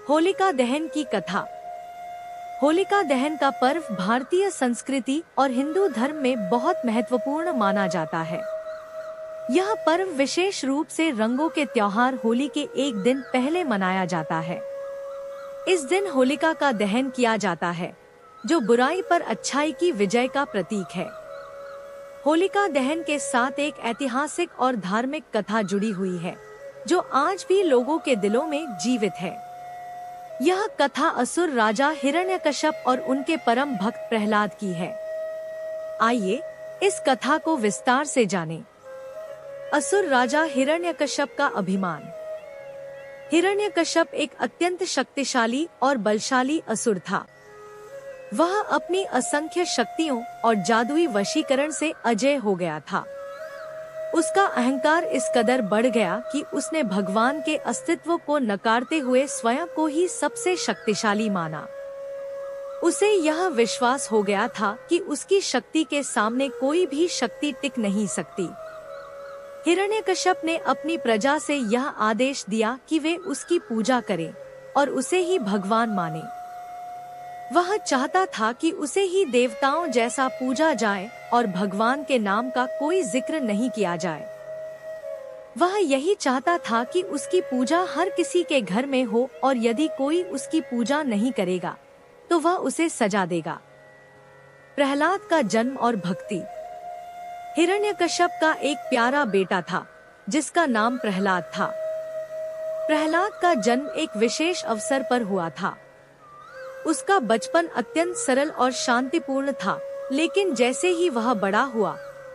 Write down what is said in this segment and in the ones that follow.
होलिका दहन की कथा। होलिका दहन का पर्व भारतीय संस्कृति और हिंदू धर्म में बहुत महत्वपूर्ण माना जाता है। यह पर्व विशेष रूप से रंगों के त्योहार होली के एक दिन पहले मनाया जाता है। इस दिन होलिका का दहन किया जाता है, जो बुराई पर अच्छाई की विजय का प्रतीक है। होलिका दहन के साथ एक ऐतिहासिक और धार्मिक कथा जुड़ी हुई है, जो आज भी लोगों के दिलों में जीवित है। यह कथा असुर राजा हिरण्यकश्यप और उनके परम भक्त प्रहलाद की है। आइए इस कथा को विस्तार से जानें। असुर राजा हिरण्यकश्यप का अभिमान। हिरण्यकश्यप एक अत्यंत शक्तिशाली और बलशाली असुर था। वह अपनी असंख्य शक्तियों और जादुई वशीकरण से अजेय हो गया था। उसका अहंकार इस कदर बढ़ गया कि उसने भगवान के अस्तित्व को नकारते हुए स्वयं को ही सबसे शक्तिशाली माना। उसे यह विश्वास हो गया था कि उसकी शक्ति के सामने कोई भी शक्ति टिक नहीं सकती। हिरण्यकश्यप ने अपनी प्रजा से यह आदेश दिया कि वे उसकी पूजा करें और उसे ही भगवान माने। वह चाहता था कि उसे ही देवताओं जैसा पूजा जाए और भगवान के नाम का कोई जिक्र नहीं किया जाए। वह यही चाहता था कि उसकी पूजा हर किसी के घर में हो और यदि कोई उसकी पूजा नहीं करेगा तो वह उसे सजा देगा। प्रहलाद का जन्म और भक्ति। हिरण्यकश्यप का एक प्यारा बेटा था जिसका नाम प्रहलाद था। प्रहलाद का जन्म एक विशेष अवसर पर हुआ था। उसका बचपन अत्यंत सरल और शांतिपूर्ण था, लेकिन जैसे ही वह बड़ा हुआ,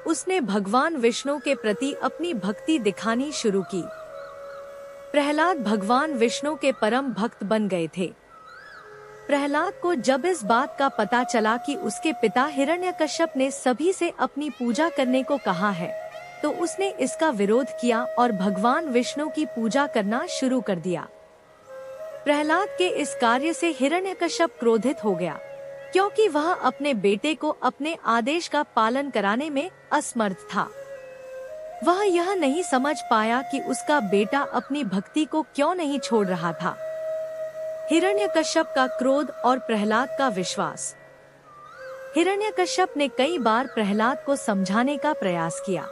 उसने भगवान विष्णु के प्रति अपनी भक्ति दिखानी शुरू की। प्रहलाद भगवान विष्णु के परम भक्त बन गए थे। प्रहलाद को जब इस बात का पता चला कि उसके पिता हिरण्यकश्यप ने सभी से अपनी पूजा करने को कहा है, तो उसने इसका विरोध किया और भगवान विष्णु की पूजा करना शुरू कर दिया। प्रहलाद के इस कार्य से हिरण्यकश्यप क्रोधित हो गया, क्योंकि वह अपने बेटे को अपने आदेश का पालन कराने में असमर्थ था। वह यह नहीं समझ पाया कि उसका बेटा अपनी भक्ति को क्यों नहीं छोड़ रहा था। हिरण्यकश्यप का क्रोध और प्रहलाद का विश्वास। हिरण्यकश्यप ने कई बार प्रहलाद को समझाने का प्रयास किया।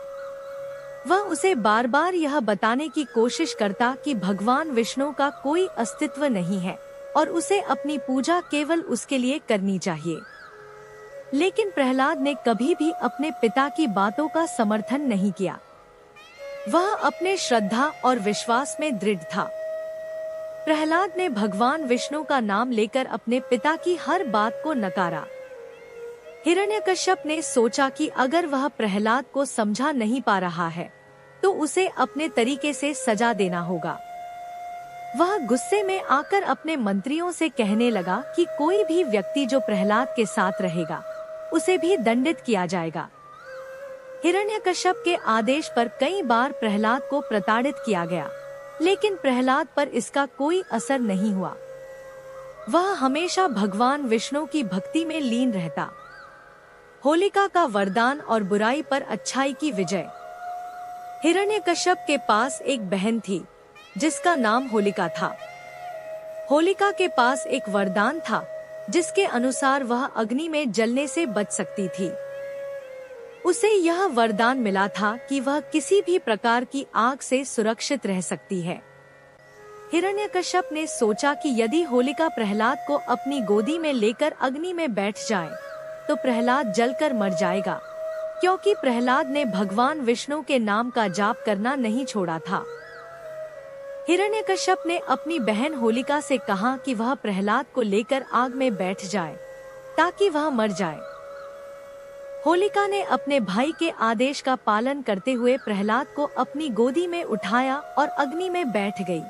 वह उसे बार बार यह बताने की कोशिश करता कि भगवान विष्णु का कोई अस्तित्व नहीं है और उसे अपनी पूजा केवल उसके लिए करनी चाहिए। लेकिन प्रहलाद ने कभी भी अपने पिता की बातों का समर्थन नहीं किया। वह अपने श्रद्धा और विश्वास में दृढ़ था। प्रहलाद ने भगवान विष्णु का नाम लेकर अपने पिता की हर बात को नकारा। हिरण्यकश्यप ने सोचा कि अगर वह प्रहलाद को समझा नहीं पा रहा है तो उसे अपने तरीके से सजा देना होगा। वह गुस्से में आकर अपने मंत्रियों से कहने लगा कि कोई भी व्यक्ति जो प्रहलाद के साथ रहेगा उसे भी दंडित किया जाएगा। हिरण्यकश्यप के आदेश पर कई बार प्रहलाद को प्रताड़ित किया गया, लेकिन प्रहलाद पर इसका कोई असर नहीं हुआ। वह हमेशा भगवान विष्णु की भक्ति में लीन रहता। होलिका का वरदान और बुराई पर अच्छाई की विजय। हिरण्यकश्यप के पास एक बहन थी जिसका नाम होलिका था। होलिका के पास एक वरदान था जिसके अनुसार वह अग्नि में जलने से बच सकती थी। उसे यह वरदान मिला था कि वह किसी भी प्रकार की आग से सुरक्षित रह सकती है। हिरण्यकश्यप ने सोचा कि यदि होलिका प्रहलाद को अपनी गोदी में लेकर अग्नि में बैठ जाए तो प्रहलाद जलकर मर जाएगा, क्योंकि प्रहलाद ने भगवान विष्णु के नाम का जाप करना नहीं छोड़ा था। हिरण्यकश्यप ने अपनी बहन होलिका से कहा कि वह प्रहलाद को लेकर आग में बैठ जाए ताकि वह मर जाए। होलिका ने अपने भाई के आदेश का पालन करते हुए प्रहलाद को अपनी गोदी में उठाया और अग्नि में बैठ गई।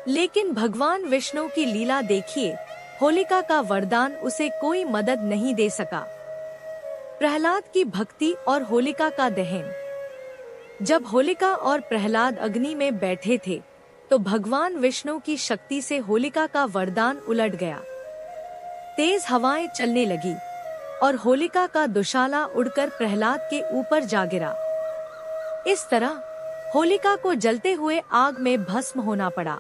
लेकिन भगवान विष्णु की लीला देखिए, होलिका का वरदान उसे कोई मदद नहीं दे सका। प्रहलाद की भक्ति और होलिका का दहन। जब होलिका और प्रहलाद अग्नि में बैठे थे तो भगवान विष्णु की शक्ति से होलिका का वरदान उलट गया। तेज हवाएं चलने लगी और होलिका का दुशाला उड़कर प्रहलाद के ऊपर जा गिरा। इस तरह होलिका को जलते हुए आग में भस्म होना पड़ा।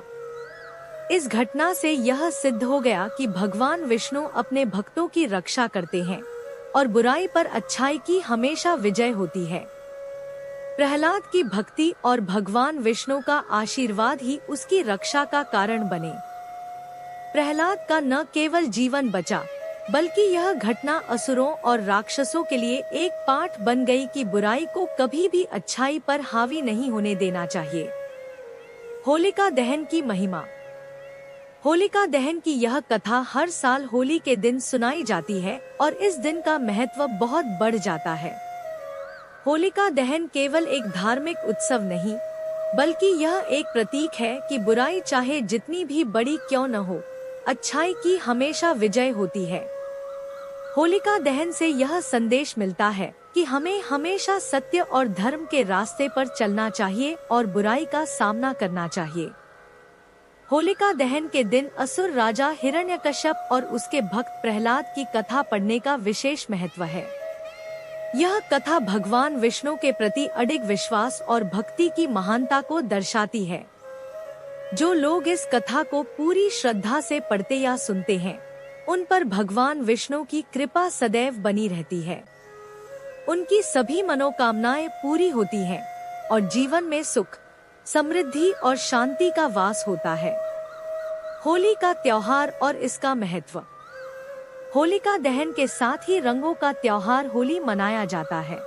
इस घटना से यह सिद्ध हो गया कि भगवान विष्णु अपने भक्तों की रक्षा करते हैं और बुराई पर अच्छाई की हमेशा विजय होती है। प्रहलाद की भक्ति और भगवान विष्णु का आशीर्वाद ही उसकी रक्षा का कारण बने। प्रहलाद का न केवल जीवन बचा, बल्कि यह घटना असुरों और राक्षसों के लिए एक पाठ बन गई कि बुराई को कभी भी अच्छाई पर हावी नहीं होने देना चाहिए। होलिका दहन की महिमा। होलिका दहन की यह कथा हर साल होली के दिन सुनाई जाती है और इस दिन का महत्व बहुत बढ़ जाता है। होलिका दहन केवल एक धार्मिक उत्सव नहीं, बल्कि यह एक प्रतीक है कि बुराई चाहे जितनी भी बड़ी क्यों न हो, अच्छाई की हमेशा विजय होती है। होलिका दहन से यह संदेश मिलता है कि हमें हमेशा सत्य और धर्म के रास्ते पर चलना चाहिए और बुराई का सामना करना चाहिए। होलिका दहन के दिन असुर राजा हिरण्यकश्यप और उसके भक्त प्रहलाद की कथा पढ़ने का विशेष महत्व है। यह कथा भगवान विष्णु के प्रति अडिग विश्वास और भक्ति की महानता को दर्शाती है। जो लोग इस कथा को पूरी श्रद्धा से पढ़ते या सुनते हैं, उन पर भगवान विष्णु की कृपा सदैव बनी रहती है। उनकी सभी मनोकामनाएं पूरी होती हैं और जीवन में सुख, समृद्धि और शांति का वास होता है। होली का त्योहार और इसका महत्व। होलिका दहन के साथ ही रंगों का त्योहार होली मनाया जाता है।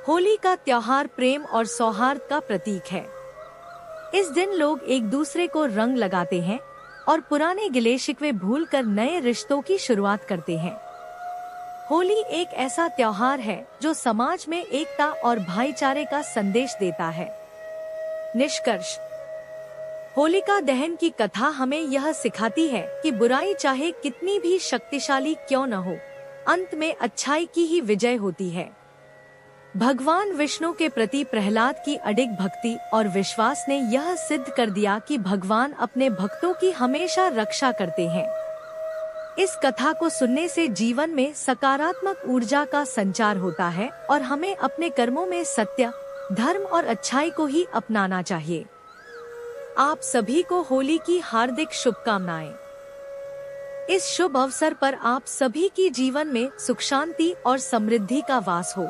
होली का त्योहार प्रेम और सौहार्द का प्रतीक है। इस दिन लोग एक दूसरे को रंग लगाते हैं और पुराने गिले शिकवे भूलकर नए रिश्तों की शुरुआत करते हैं। होली एक ऐसा त्योहार है जो समाज में एकता और भाईचारे का संदेश देता है। निष्कर्ष। होलिका दहन की कथा हमें यह सिखाती है कि बुराई चाहे कितनी भी शक्तिशाली क्यों न हो, अंत में अच्छाई की ही विजय होती है। भगवान विष्णु के प्रति प्रहलाद की अडिग भक्ति और विश्वास ने यह सिद्ध कर दिया कि भगवान अपने भक्तों की हमेशा रक्षा करते हैं। इस कथा को सुनने से जीवन में सकारात्मक ऊर्जा का संचार होता है और हमें अपने कर्मों में सत्य, धर्म और अच्छाई को ही अपनाना चाहिए। आप सभी को होली की हार्दिक शुभकामनाएं। इस शुभ अवसर पर आप सभी की जीवन में सुख, शांति और समृद्धि का वास हो।